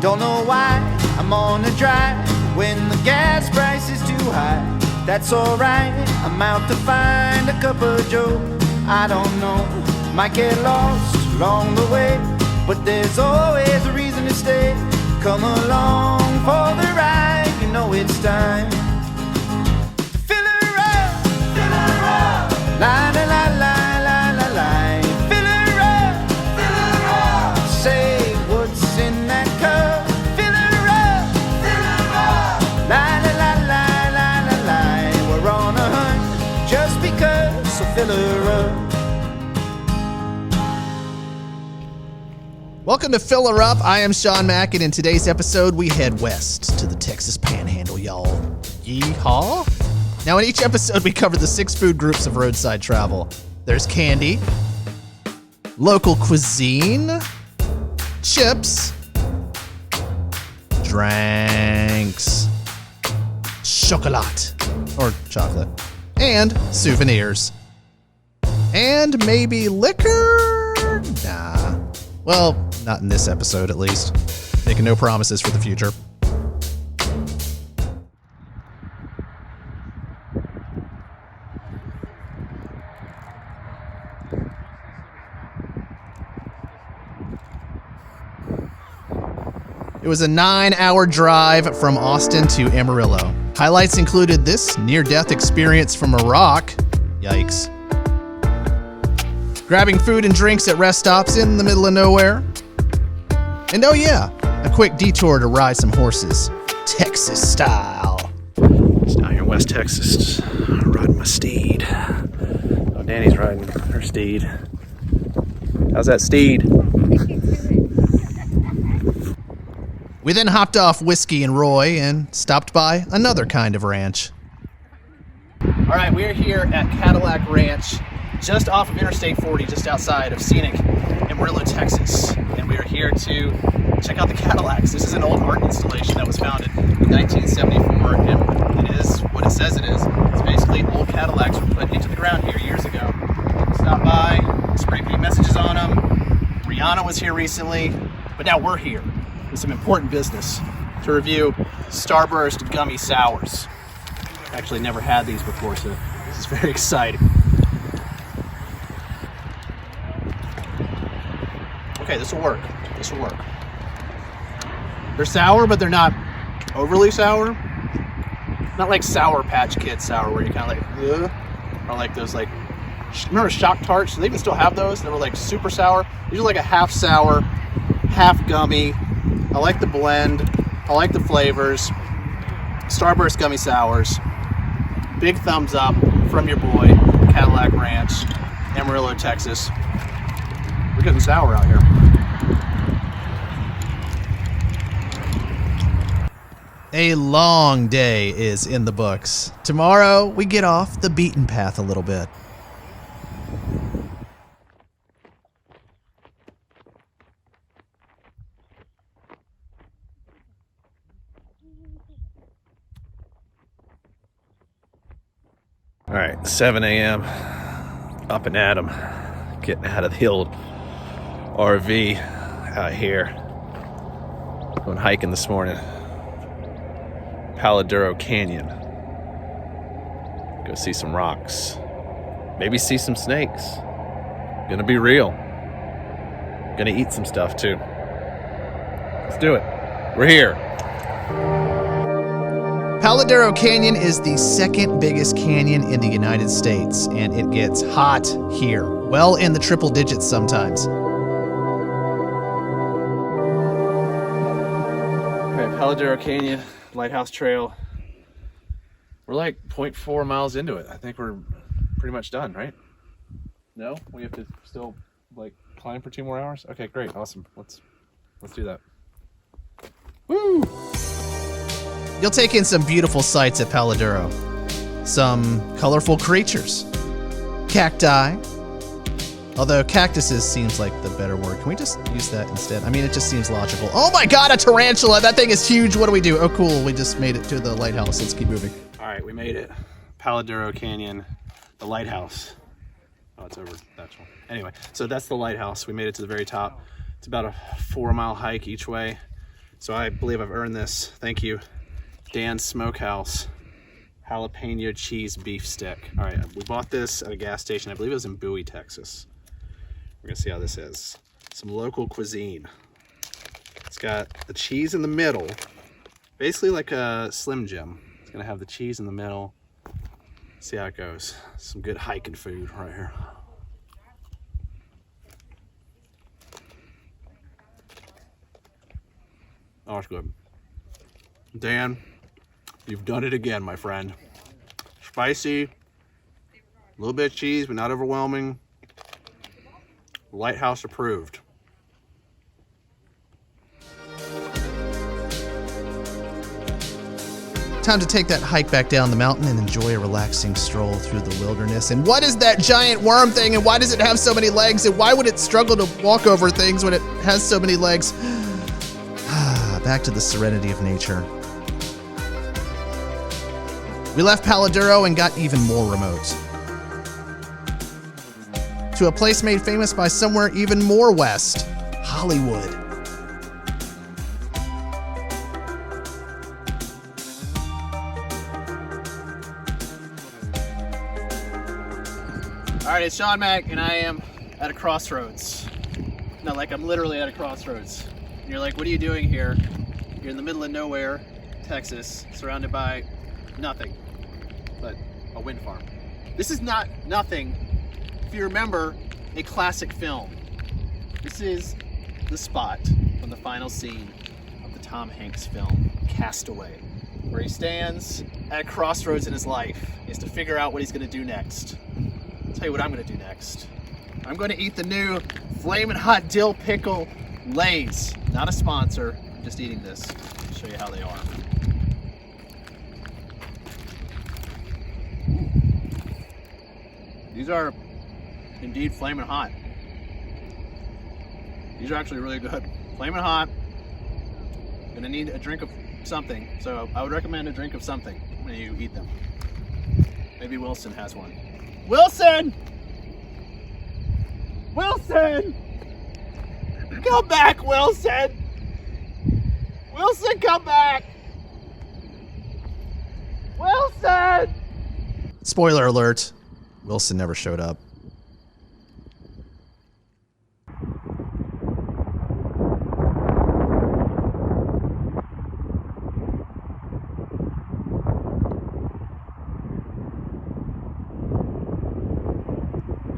Don't know why I'm on a drive when the gas price is too high. That's alright, I'm out to find a cup of joe. I don't know, might get lost along the way, but there's always a reason to stay. Come along for the ride, you know it's time to fill her up, la la la la la la la. Fill her up, say what's in that cup. Fill her up, la la la la la la la. We're on a hunt just because, so fill her up. Welcome to Fill Her Up. I am Sean Mack, and in today's episode, we head west to the Texas Panhandle, y'all. Yeehaw! Now, in each episode, we cover the 6 food groups of roadside travel. There's candy, local cuisine, chips, drinks, chocolat, or chocolate, and souvenirs. And maybe liquor? Nah. Well, not in this episode, at least. Making no promises for the future. It was a 9-hour drive from Austin to Amarillo. Highlights included this near-death experience from Iraq. Yikes. Grabbing food and drinks at rest stops in the middle of nowhere. And oh yeah, a quick detour to ride some horses, Texas style. Just down here in West Texas, riding my steed. Oh, Danny's riding her steed. How's that steed? We then hopped off Whiskey and Roy and stopped by another kind of ranch. All right, we're here at Cadillac Ranch, just off of Interstate 40, just outside of scenic Amarillo, Texas. And we are here to check out the Cadillacs. This is an old art installation that was founded in 1974, and it is what it says it is. It's basically old Cadillacs were put into the ground here years ago. Stopped by, spray paint messages on them. Rihanna was here recently, but now we're here with some important business to review Starburst Gummy Sours. Actually never had these before, so this is very exciting. Okay, this will work. This will work. They're sour, but they're not overly sour. Not like Sour Patch Kid sour, where you kind of like, ugh. Or like those, like, remember Shock Tarts? Do they even still have those? They were like super sour. These are like a half sour, half gummy. I like the blend. I like the flavors. Starburst Gummy Sours. Big thumbs up from your boy, Cadillac Ranch, Amarillo, Texas. We're getting sour out here. A long day is in the books. Tomorrow, we get off the beaten path a little bit. All right, 7 a.m. Up and at 'em. Getting out of the old RV out here. Going hiking this morning. Duro Canyon. Go see some rocks. Maybe see some snakes. Gonna be real. Gonna eat some stuff too. Let's do it. We're here. Duro Canyon is the second biggest canyon in the United States, and it gets hot here, well in the triple digits sometimes. All right, Duro Canyon, Lighthouse Trail. We're like 0.4 miles into it. I think we're pretty much done, right? No? We have to still like climb for 2 more hours? Okay, great, awesome. Let's do that. Woo! You'll take in some beautiful sights at Duro. Some colorful creatures. Cacti. Although cactuses seems like the better word. Can we just use that instead? I mean, it just seems logical. Oh my god, a tarantula! That thing is huge. What do we do? Oh, cool. We just made it to the lighthouse. Let's keep moving. All right, we made it. Duro Canyon, the lighthouse. Oh, it's over that one. Anyway, so that's the lighthouse. We made it to the very top. It's about a 4-mile hike each way. So I believe I've earned this. Thank you, Dan's Smokehouse jalapeno cheese beef stick. All right, we bought this at a gas station. I believe it was in Bowie, Texas. We're gonna see how this is. Some local cuisine. It's got the cheese in the middle, basically like a Slim Jim. It's gonna have the cheese in the middle. See how it goes. Some good hiking food right here. Oh, it's good. Dan, you've done it again, my friend. Spicy, a little bit of cheese, but not overwhelming. Lighthouse approved. Time to take that hike back down the mountain and enjoy a relaxing stroll through the wilderness. And what is that giant worm thing? And why does it have so many legs? And why would it struggle to walk over things when it has so many legs? Back to the serenity of nature. We left Palo Duro and got even more remote. To a place made famous by somewhere even more west, Hollywood. All right, it's Sean Mack, and I am at a crossroads. No, like I'm literally at a crossroads. And you're like, what are you doing here? You're in the middle of nowhere, Texas, surrounded by nothing but a wind farm. This is not nothing. If you remember a classic film, this is the spot from the final scene of the Tom Hanks film, Castaway, where he stands at a crossroads in his life. He has to figure out what he's gonna do next. I'll tell you what I'm gonna do next. I'm gonna eat the new Flamin' Hot Dill Pickle Lay's. Not a sponsor, I'm just eating this. I'll show you how they are. These are indeed flamin' hot. These are actually really good. Flamin' hot. Gonna need a drink of something, so I would recommend a drink of something when you eat them. Maybe Wilson has one. Wilson! Wilson! Come back, Wilson! Wilson, come back! Wilson! Spoiler alert. Wilson never showed up.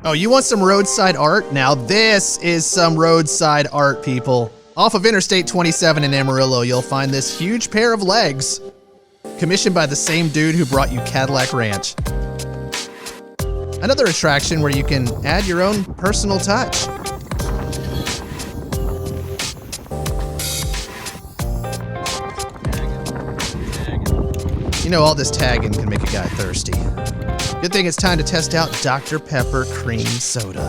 Oh, you want some roadside art? Now this is some roadside art, people. Off of Interstate 27 in Amarillo, you'll find this huge pair of legs, commissioned by the same dude who brought you Cadillac Ranch. Another attraction where you can add your own personal touch. You know, all this tagging can make a guy thirsty. Good thing it's time to test out Dr. Pepper Cream Soda.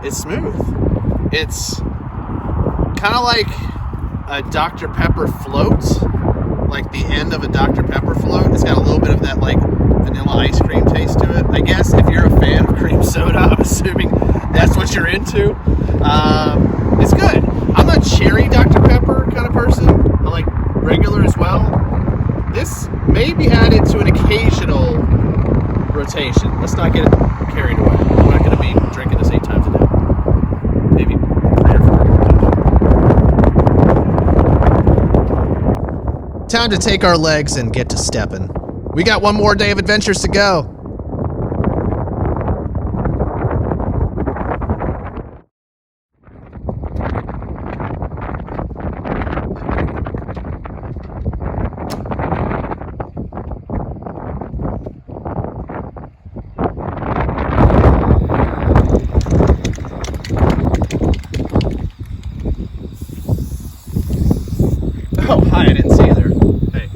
It's smooth. It's kind of like a Dr. Pepper float, like the end of a Dr. Pepper float. It's got a little bit of that like vanilla ice cream taste to it. I guess if you're a fan of cream soda, I'm assuming that's what you're into. It's good. I'm a cherry Dr. Pepper kind of person. I like regular as well. This may be added to an occasional rotation. Let's not get carried away. I'm not going to be drinking this 8 times a day. Maybe 3 or 4. Time to take our legs and get to stepping. We got one more day of adventures to go. Oh, hi, I didn't see you there. Hey,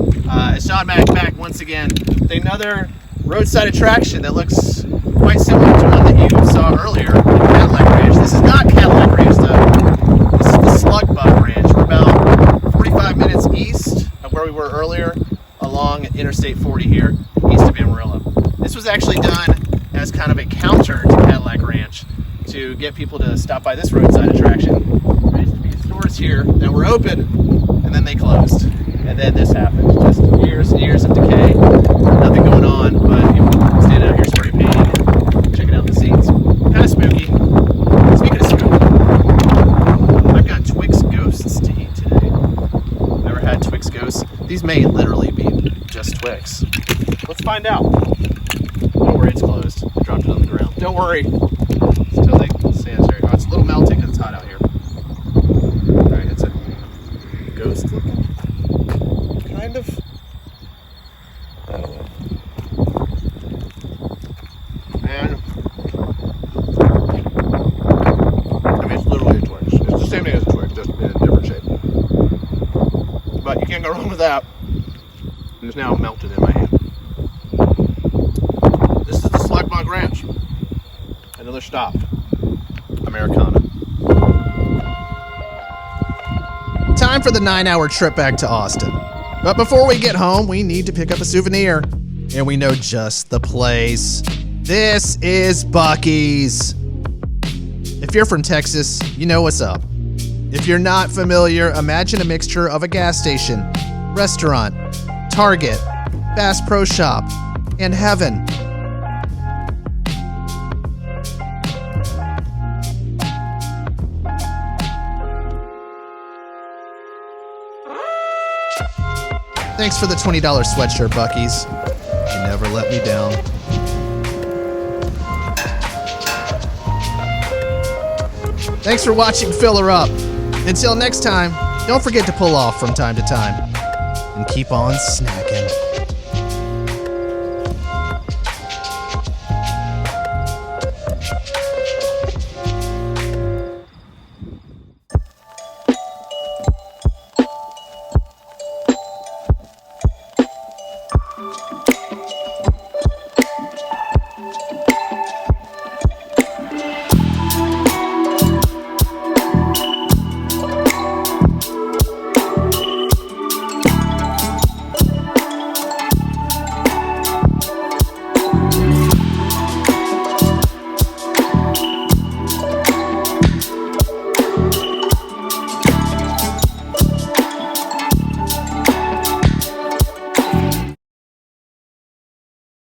it's Sean Mack back once again with another roadside attraction that looks quite similar to one that you saw earlier in Cadillac Ranch. This is not Cadillac Ranch, though. This is the Slug Bug Ranch. We're about 45 minutes east of where we were earlier along Interstate 40 here, east of Amarillo. This was actually done as kind of a counter to Cadillac Ranch to get people to stop by this roadside attraction. There used to be stores here that were open, and then they closed. And then this happened. Just years and years of decay. Nothing going on, but people standing out here spray painting, checking out the scenes. Kind of spooky. Speaking of spooky, I've got Twix Ghosts to eat today. Never had Twix Ghosts. These may literally be just Twix. Let's find out. Don't worry, it's closed. I dropped it on the ground. Don't worry. Until they sanitary. Oh, it's a little melting because it's hot out here. Alright, it's a ghost looking. Kind of. I don't know. And I mean, it's literally a Twix. It's the same thing as a Twix, just in a different shape. But you can't go wrong with that. It's now melted in my hand. This is the Slackbog Ranch. Another stop. Americana. Time for the 9-hour trip back to Austin. But before we get home, we need to pick up a souvenir. And we know just the place. This is Buc-ee's. If you're from Texas, you know what's up. If you're not familiar, imagine a mixture of a gas station, restaurant, Target, Bass Pro Shop, and heaven. Thanks for the $20 sweatshirt, Buc-ee's. You never let me down. Thanks for watching Fill Her Up. Until next time, don't forget to pull off from time to time. And keep on snacking.